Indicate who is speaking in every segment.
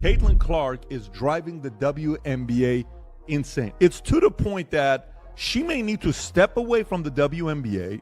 Speaker 1: Caitlin Clark is driving the WNBA insane. It's to the point that she may need to step away from the WNBA,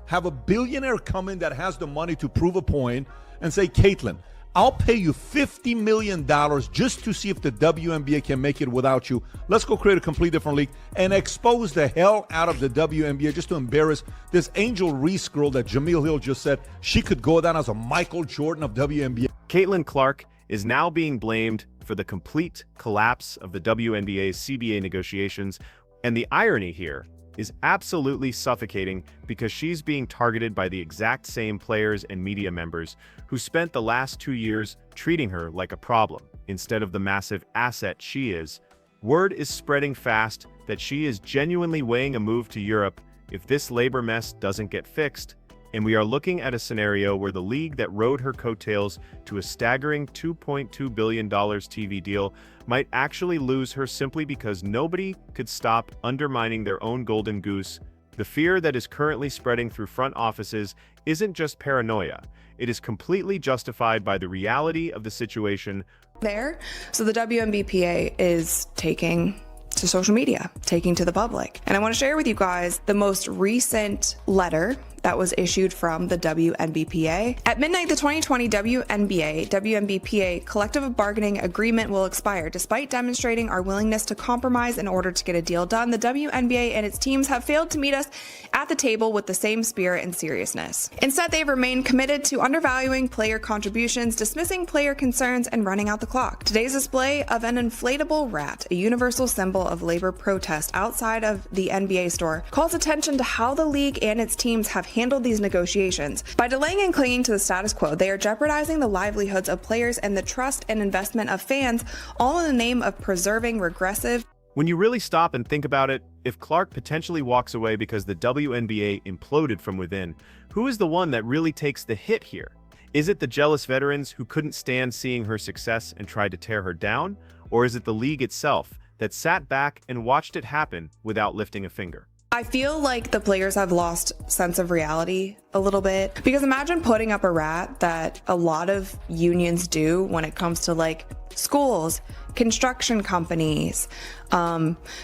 Speaker 1: have a billionaire come in that has the money to prove a point, and say, Caitlin, I'll pay you $50 million just to see if the WNBA can make it without you. Let's go create a completely different league and expose the hell out of the WNBA just to embarrass this Angel Reese girl that Jameel Hill just said she could go down as a Michael Jordan of WNBA.
Speaker 2: Caitlin Clark is now being blamed for the complete collapse of the WNBA's CBA negotiations, and the irony here is absolutely suffocating because she's being targeted by the exact same players and media members who spent the last 2 years treating her like a problem instead of the massive asset she is. Word is spreading fast that she is genuinely weighing a move to Europe if this labor mess doesn't get fixed, and we are looking at a scenario where the league that rode her coattails to a staggering $2.2 billion TV deal might actually lose her simply because nobody could stop undermining their own golden goose. The fear that is currently spreading through front offices isn't just paranoia. It is completely justified by the reality of the situation.
Speaker 3: So the WNBPA is taking to social media, taking to the public. And I want to share with you guys the most recent letter that was issued from the WNBPA. At midnight, the 2020 WNBPA collective bargaining agreement will expire. Despite demonstrating our willingness to compromise in order to get a deal done, the WNBA and its teams have failed to meet us at the table with the same spirit and seriousness. Instead, they've remained committed to undervaluing player contributions, dismissing player concerns, and running out the clock. Today's display of an inflatable rat, a universal symbol of labor protest outside of the NBA store, calls attention to how the league and its teams have handled these negotiations. By delaying and clinging to the status quo, they are jeopardizing the livelihoods of players and the trust and investment of fans, all in the name of preserving regressive.
Speaker 2: When you really stop and think about it, if Clark potentially walks away because the WNBA imploded from within, who is the one that really takes the hit here? Is it the jealous veterans who couldn't stand seeing her success and tried to tear her down? Or is it the league itself that sat back and watched it happen without lifting a finger?
Speaker 3: I feel like the players have lost sense of reality a little bit, because imagine putting up a rat that a lot of unions do when it comes to like schools, construction companies,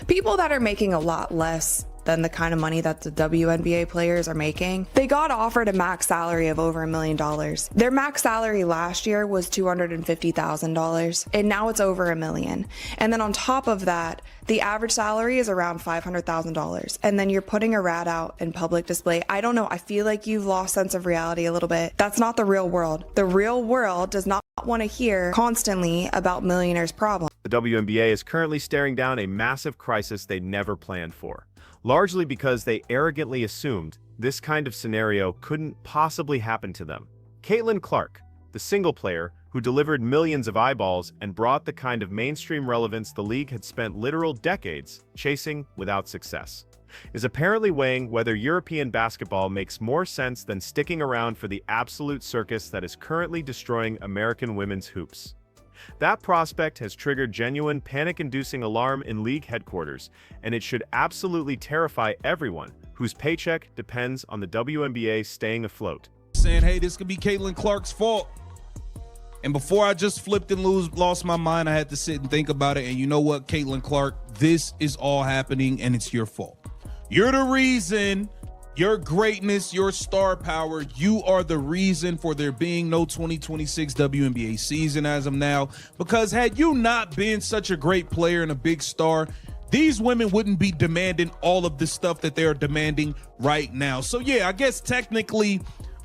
Speaker 3: people that are making a lot less than the kind of money that the WNBA players are making. They got offered a max salary of over $1 million. Their max salary last year was $250,000, and now it's over $1 million. And then on top of that, the average salary is around $500,000. And then you're putting a rat out in public display. I don't know. I feel like you've lost sense of reality a little bit. That's not the real world. The real world does not want to hear constantly about millionaires' problems.
Speaker 2: The WNBA is currently staring down a massive crisis they never planned for, largely because they arrogantly assumed this kind of scenario couldn't possibly happen to them. Caitlin Clark, the single player who delivered millions of eyeballs and brought the kind of mainstream relevance the league had spent literal decades chasing without success, is apparently weighing whether European basketball makes more sense than sticking around for the absolute circus that is currently destroying American women's hoops. That prospect has triggered genuine panic-inducing alarm in league headquarters, and it should absolutely terrify everyone whose paycheck depends on the WNBA staying afloat.
Speaker 4: Saying, hey, this could be Caitlin Clark's fault. And before I just flipped and lost my mind, I had to sit and think about it. And you know what, Caitlin Clark, this is all happening, and it's your fault. You're the reason. Your greatness, your star power, you are the reason for there being no 2026 WNBA season as of now. Because had you not been such a great player and a big star, these women wouldn't be demanding all of the stuff that they're demanding right now. So yeah, I guess technically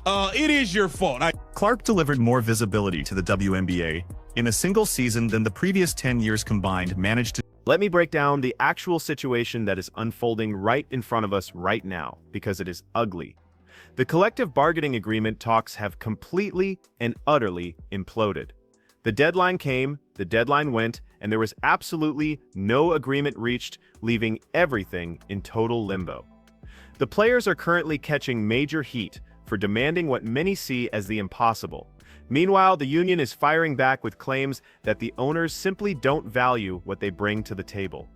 Speaker 4: it is your fault.
Speaker 5: Clark delivered more visibility to the WNBA in a single season than the previous 10 years combined managed to.
Speaker 2: Let me break down the actual situation that is unfolding right in front of us right now, because it is ugly. The collective bargaining agreement talks have completely and utterly imploded. The deadline came, the deadline went, and there was absolutely no agreement reached, leaving everything in total limbo. The players are currently catching major heat for demanding what many see as the impossible. Meanwhile, the union is firing back with claims that the owners simply don't value what they bring to the table.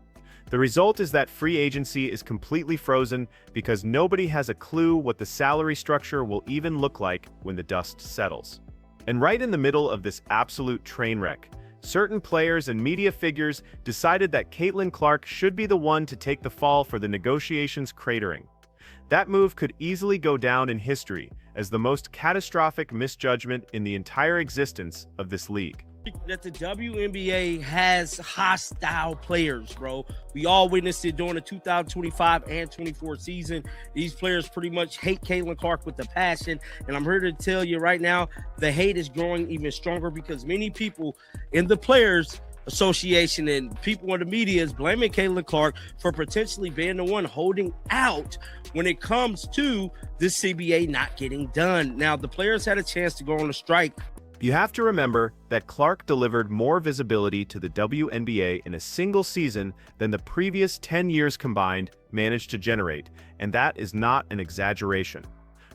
Speaker 2: The result is that free agency is completely frozen because nobody has a clue what the salary structure will even look like when the dust settles. And right in the middle of this absolute train wreck, certain players and media figures decided that Caitlin Clark should be the one to take the fall for the negotiations cratering. That move could easily go down in history as the most catastrophic misjudgment in the entire existence of this league.
Speaker 6: That the WNBA has hostile players, bro. We all witnessed it during the 2025 and 24 season. These players pretty much hate Caitlin Clark with a passion. And I'm here to tell you right now, the hate is growing even stronger because many people in the Players Association and people in the media is blaming Caitlin Clark for potentially being the one holding out when it comes to the CBA not getting done. Now, the players had a chance to go on a strike.
Speaker 2: You have to remember that Clark delivered more visibility to the WNBA in a single season than the previous 10 years combined managed to generate, and that is not an exaggeration.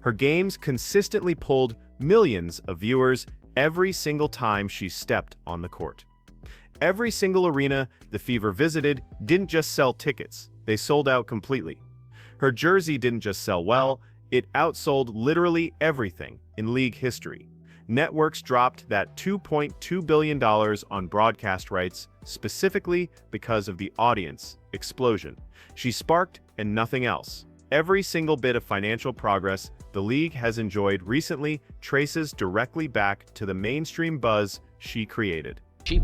Speaker 2: Her games consistently pulled millions of viewers every single time she stepped on the court. Every single arena the Fever visited didn't just sell tickets, they sold out completely. Her jersey didn't just sell well, it outsold literally everything in league history. Networks dropped that $2.2 billion on broadcast rights specifically because of the audience explosion she sparked and nothing else. Every single bit of financial progress the league has enjoyed recently traces directly back to the mainstream buzz she created.
Speaker 7: She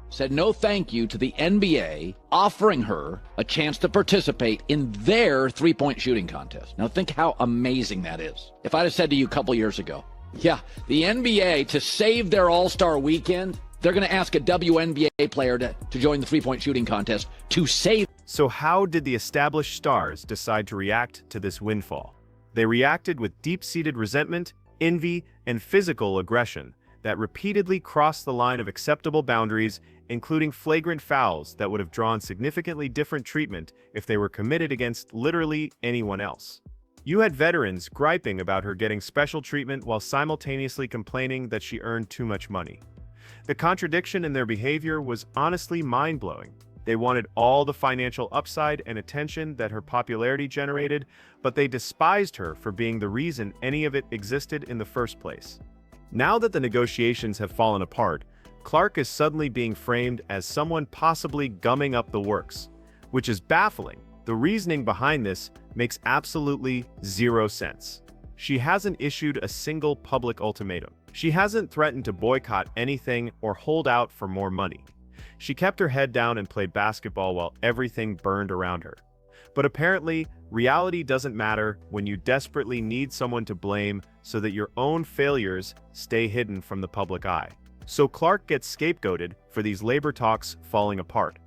Speaker 7: said no thank you to the NBA offering her a chance to participate in their three-point shooting contest. Now think how amazing that is. If I'd have said to you a couple years ago, yeah, the NBA, to save their All-Star weekend, they're going to ask a WNBA player to join the three-point shooting contest to save.
Speaker 2: So how did the established stars decide to react to this windfall? They reacted with deep-seated resentment, envy, and physical aggression that repeatedly crossed the line of acceptable boundaries, including flagrant fouls that would have drawn significantly different treatment if they were committed against literally anyone else. You had veterans griping about her getting special treatment while simultaneously complaining that she earned too much money. The contradiction in their behavior was honestly mind-blowing. They wanted all the financial upside and attention that her popularity generated, but they despised her for being the reason any of it existed in the first place. Now that the negotiations have fallen apart, Clark is suddenly being framed as someone possibly gumming up the works, which is baffling. The reasoning behind this makes absolutely zero sense. She hasn't issued a single public ultimatum. She hasn't threatened to boycott anything or hold out for more money. She kept her head down and played basketball while everything burned around her. But apparently, reality doesn't matter when you desperately need someone to blame so that your own failures stay hidden from the public eye. So Clark gets scapegoated for these labor talks falling apart.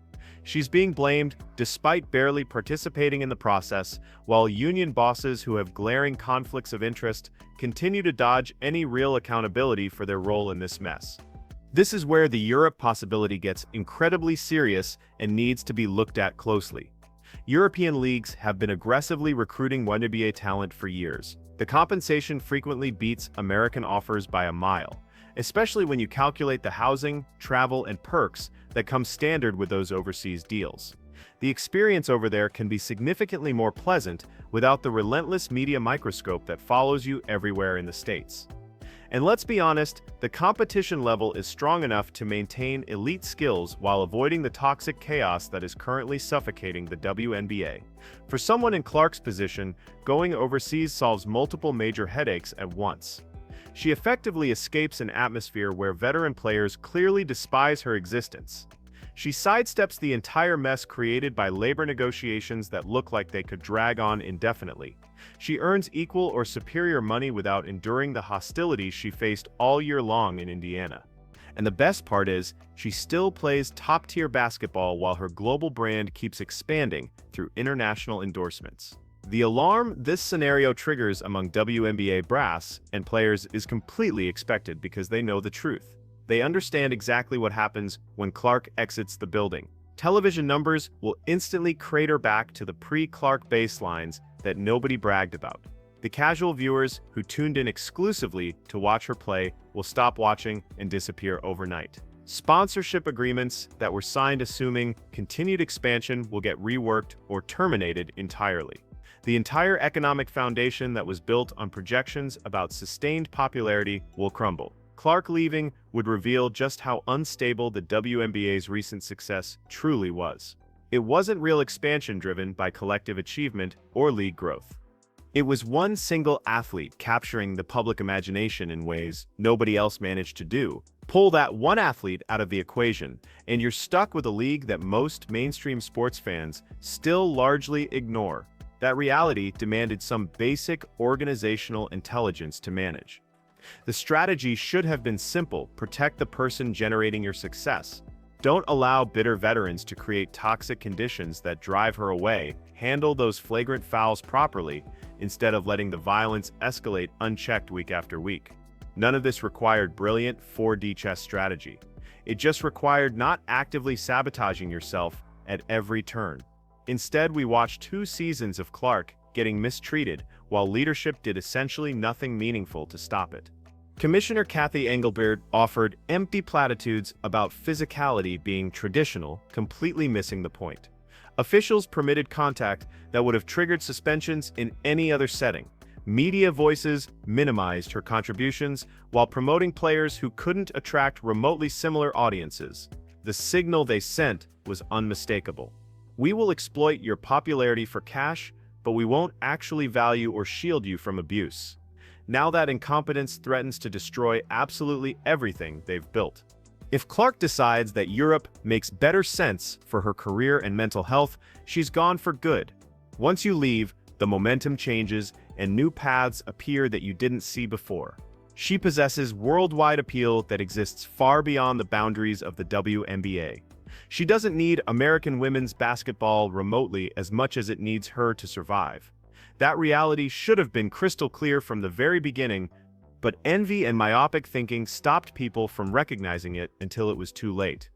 Speaker 2: She's being blamed despite barely participating in the process, while union bosses who have glaring conflicts of interest continue to dodge any real accountability for their role in this mess. This is where the Europe possibility gets incredibly serious and needs to be looked at closely. European leagues have been aggressively recruiting WNBA talent for years. The compensation frequently beats American offers by a mile, especially when you calculate the housing, travel, and perks that come standard with those overseas deals. The experience over there can be significantly more pleasant without the relentless media microscope that follows you everywhere in the States. And let's be honest, the competition level is strong enough to maintain elite skills while avoiding the toxic chaos that is currently suffocating the WNBA. For someone in Clark's position, going overseas solves multiple major headaches at once. She effectively escapes an atmosphere where veteran players clearly despise her existence. She sidesteps the entire mess created by labor negotiations that look like they could drag on indefinitely. She earns equal or superior money without enduring the hostilities she faced all year long in Indiana. And the best part is, she still plays top-tier basketball while her global brand keeps expanding through international endorsements. The alarm this scenario triggers among WNBA brass and players is completely expected because they know the truth. They understand exactly what happens when Clark exits the building. Television numbers will instantly crater back to the pre-Clark baselines that nobody bragged about. The casual viewers who tuned in exclusively to watch her play will stop watching and disappear overnight. Sponsorship agreements that were signed assuming continued expansion will get reworked or terminated entirely. The entire economic foundation that was built on projections about sustained popularity will crumble. Clark leaving would reveal just how unstable the WNBA's recent success truly was. It wasn't real expansion driven by collective achievement or league growth. It was one single athlete capturing the public imagination in ways nobody else managed to do. Pull that one athlete out of the equation, and you're stuck with a league that most mainstream sports fans still largely ignore. That reality demanded some basic organizational intelligence to manage. The strategy should have been simple: protect the person generating your success. Don't allow bitter veterans to create toxic conditions that drive her away. Handle those flagrant fouls properly, instead of letting the violence escalate unchecked week after week. None of this required brilliant 4D chess strategy. It just required not actively sabotaging yourself at every turn. Instead, we watched 2 seasons of Clark getting mistreated while leadership did essentially nothing meaningful to stop it. Commissioner Cathy Engelbert offered empty platitudes about physicality being traditional, completely missing the point. Officials permitted contact that would have triggered suspensions in any other setting. Media voices minimized her contributions while promoting players who couldn't attract remotely similar audiences. The signal they sent was unmistakable. We will exploit your popularity for cash, but we won't actually value or shield you from abuse. Now that incompetence threatens to destroy absolutely everything they've built. If Clark decides that Europe makes better sense for her career and mental health, she's gone for good. Once you leave, the momentum changes and new paths appear that you didn't see before. She possesses worldwide appeal that exists far beyond the boundaries of the WNBA. She doesn't need American women's basketball remotely as much as it needs her to survive. That reality should have been crystal clear from the very beginning, but envy and myopic thinking stopped people from recognizing it until it was too late.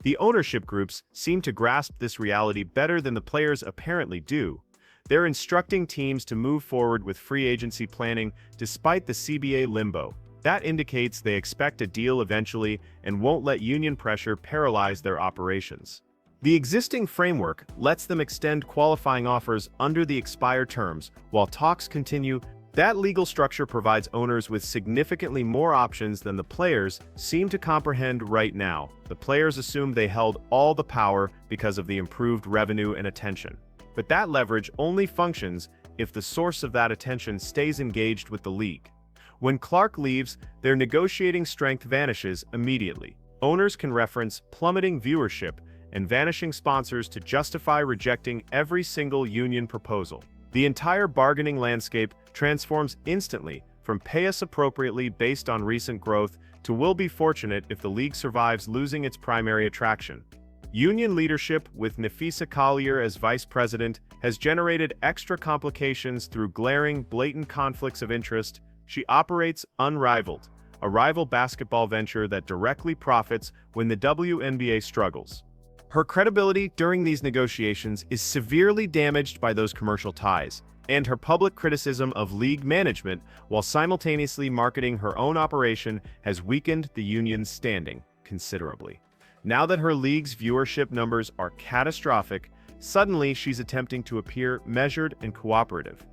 Speaker 2: The ownership groups seem to grasp this reality better than the players apparently do. They're instructing teams to move forward with free agency planning despite the CBA limbo. That indicates they expect a deal eventually and won't let union pressure paralyze their operations. The existing framework lets them extend qualifying offers under the expired terms while talks continue. That legal structure provides owners with significantly more options than the players seem to comprehend right now. The players assume they held all the power because of the improved revenue and attention. But that leverage only functions if the source of that attention stays engaged with the league. When Clark leaves, their negotiating strength vanishes immediately. Owners can reference plummeting viewership and vanishing sponsors to justify rejecting every single union proposal. The entire bargaining landscape transforms instantly from pay us appropriately based on recent growth to we'll be fortunate if the league survives losing its primary attraction. Union leadership, with Nafisa Collier as vice president, has generated extra complications through glaring, blatant conflicts of interest. She operates unrivaled, a rival basketball venture that directly profits when the WNBA struggles. Her credibility during these negotiations is severely damaged by those commercial ties, and her public criticism of league management while simultaneously marketing her own operation has weakened the union's standing considerably. Now that her league's viewership numbers are catastrophic, suddenly she's attempting to appear measured and cooperative.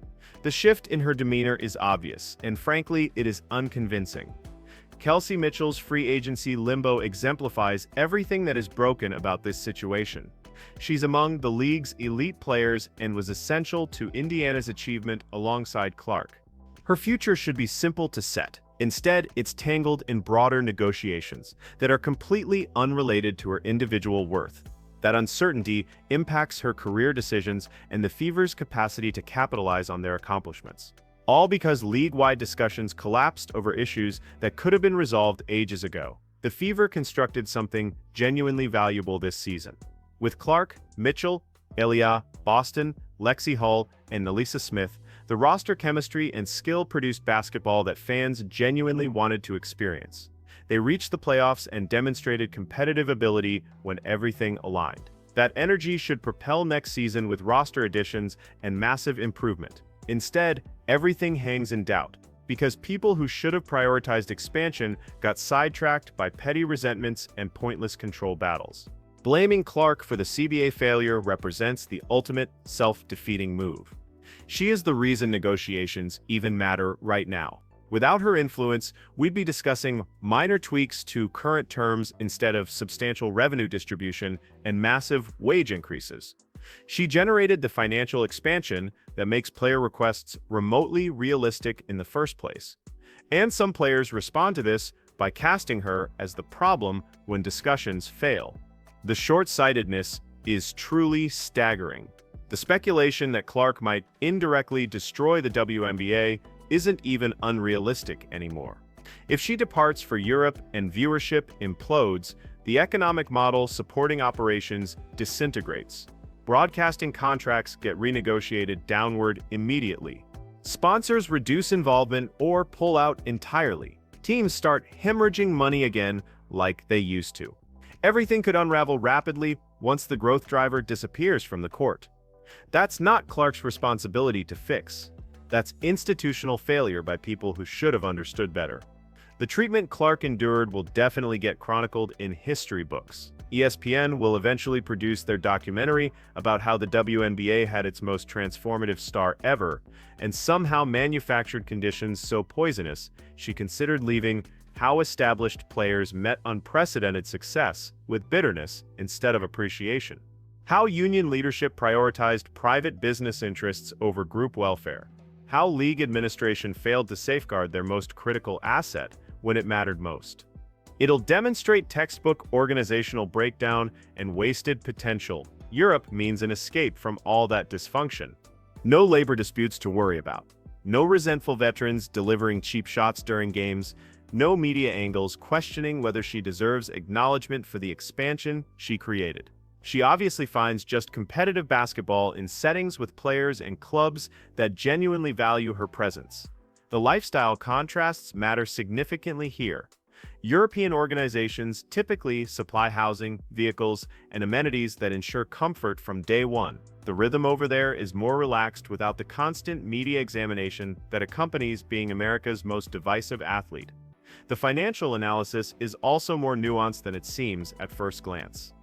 Speaker 2: The shift in her demeanor is obvious, and frankly, it is unconvincing. Kelsey Mitchell's free agency limbo exemplifies everything that is broken about this situation. She's among the league's elite players and was essential to Indiana's achievement alongside Clark. Her future should be simple to set. Instead, it's tangled in broader negotiations that are completely unrelated to her individual worth. That uncertainty impacts her career decisions and the Fever's capacity to capitalize on their accomplishments. All because league-wide discussions collapsed over issues that could have been resolved ages ago. The Fever constructed something genuinely valuable this season. With Clark, Mitchell, Elia, Boston, Lexi Hull, and Nalisa Smith, the roster chemistry and skill produced basketball that fans genuinely wanted to experience. They reached the playoffs and demonstrated competitive ability when everything aligned. That energy should propel next season with roster additions and massive improvement. Instead, everything hangs in doubt, because people who should have prioritized expansion got sidetracked by petty resentments and pointless control battles. Blaming Clark for the CBA failure represents the ultimate self-defeating move. She is the reason negotiations even matter right now. Without her influence, we'd be discussing minor tweaks to current terms instead of substantial revenue distribution and massive wage increases. She generated the financial expansion that makes player requests remotely realistic in the first place. And some players respond to this by casting her as the problem when discussions fail. The short-sightedness is truly staggering. The speculation that Clark might indirectly destroy the WNBA isn't even unrealistic anymore. If she departs for Europe and viewership implodes, the economic model supporting operations disintegrates. Broadcasting contracts get renegotiated downward immediately. Sponsors reduce involvement or pull out entirely. Teams start hemorrhaging money again like they used to. Everything could unravel rapidly once the growth driver disappears from the court. That's not Clark's responsibility to fix. That's institutional failure by people who should have understood better. The treatment Clark endured will definitely get chronicled in history books. ESPN will eventually produce their documentary about how the WNBA had its most transformative star ever, and somehow manufactured conditions so poisonous she considered leaving. How established players met unprecedented success with bitterness instead of appreciation. How union leadership prioritized private business interests over group welfare. How league administration failed to safeguard their most critical asset when it mattered most. It'll demonstrate textbook organizational breakdown and wasted potential. Europe means an escape from all that dysfunction. No labor disputes to worry about. No resentful veterans delivering cheap shots during games. No media angles questioning whether she deserves acknowledgement for the expansion she created. She obviously finds just competitive basketball in settings with players and clubs that genuinely value her presence. The lifestyle contrasts matter significantly here. European organizations typically supply housing, vehicles, and amenities that ensure comfort from day one. The rhythm over there is more relaxed without the constant media examination that accompanies being America's most divisive athlete. The financial analysis is also more nuanced than it seems at first glance.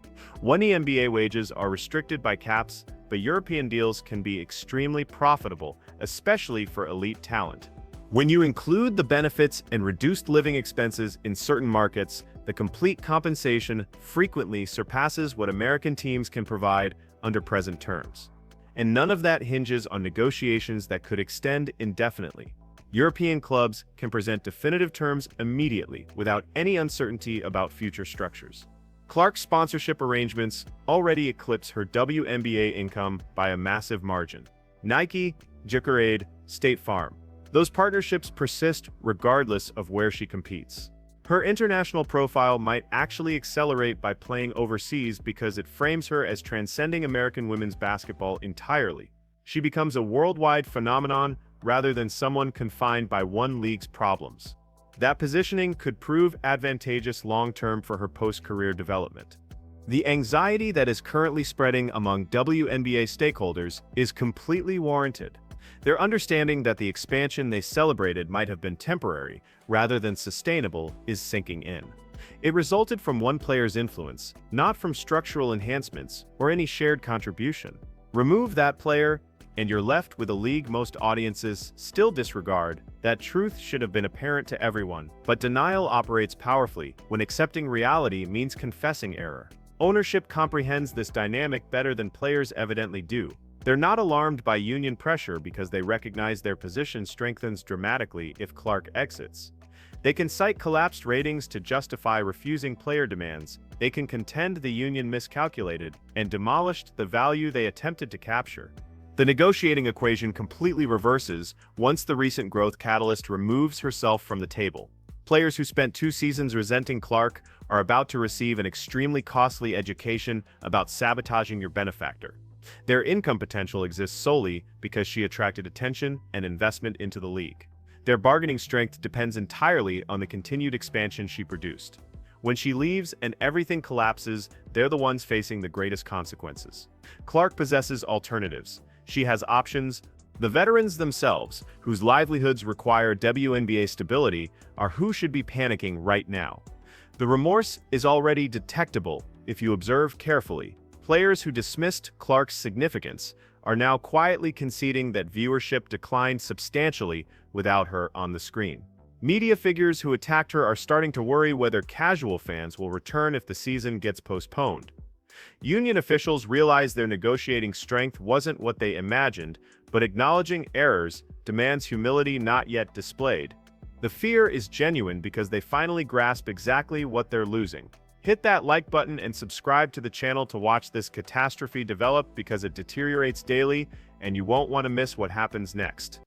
Speaker 2: WNBA wages are restricted by caps, but European deals can be extremely profitable, especially for elite talent. When you include the benefits and reduced living expenses in certain markets, the complete compensation frequently surpasses what American teams can provide under present terms. And none of that hinges on negotiations that could extend indefinitely. European clubs can present definitive terms immediately without any uncertainty about future structures. Clark's sponsorship arrangements already eclipse her WNBA income by a massive margin. Nike, Gatorade, State Farm. Those partnerships persist regardless of where she competes. Her international profile might actually accelerate by playing overseas because it frames her as transcending American women's basketball entirely. She becomes a worldwide phenomenon rather than someone confined by one league's problems. That positioning could prove advantageous long-term for her post-career development. The anxiety that is currently spreading among WNBA stakeholders is completely warranted. Their understanding that the expansion they celebrated might have been temporary rather than sustainable is sinking in. It resulted from one player's influence, not from structural enhancements or any shared contribution. Remove that player, and you're left with a league most audiences still disregard. That truth should have been apparent to everyone, but denial operates powerfully when accepting reality means confessing error. Ownership comprehends this dynamic better than players evidently do. They're not alarmed by union pressure because they recognize their position strengthens dramatically if Clark exits. They can cite collapsed ratings to justify refusing player demands. They can contend the union miscalculated and demolished the value they attempted to capture. The negotiating equation completely reverses once the recent growth catalyst removes herself from the table. Players who spent 2 seasons resenting Clark are about to receive an extremely costly education about sabotaging your benefactor. Their income potential exists solely because she attracted attention and investment into the league. Their bargaining strength depends entirely on the continued expansion she produced. When she leaves and everything collapses, they're the ones facing the greatest consequences. Clark possesses alternatives. She has options. The veterans themselves, whose livelihoods require WNBA stability, are who should be panicking right now. The remorse is already detectable if you observe carefully. Players who dismissed Clark's significance are now quietly conceding that viewership declined substantially without her on the screen. Media figures who attacked her are starting to worry whether casual fans will return if the season gets postponed. Union officials realize their negotiating strength wasn't what they imagined, but acknowledging errors demands humility not yet displayed. The fear is genuine because they finally grasp exactly what they're losing. Hit that like button and subscribe to the channel to watch this catastrophe develop because it deteriorates daily and you won't want to miss what happens next.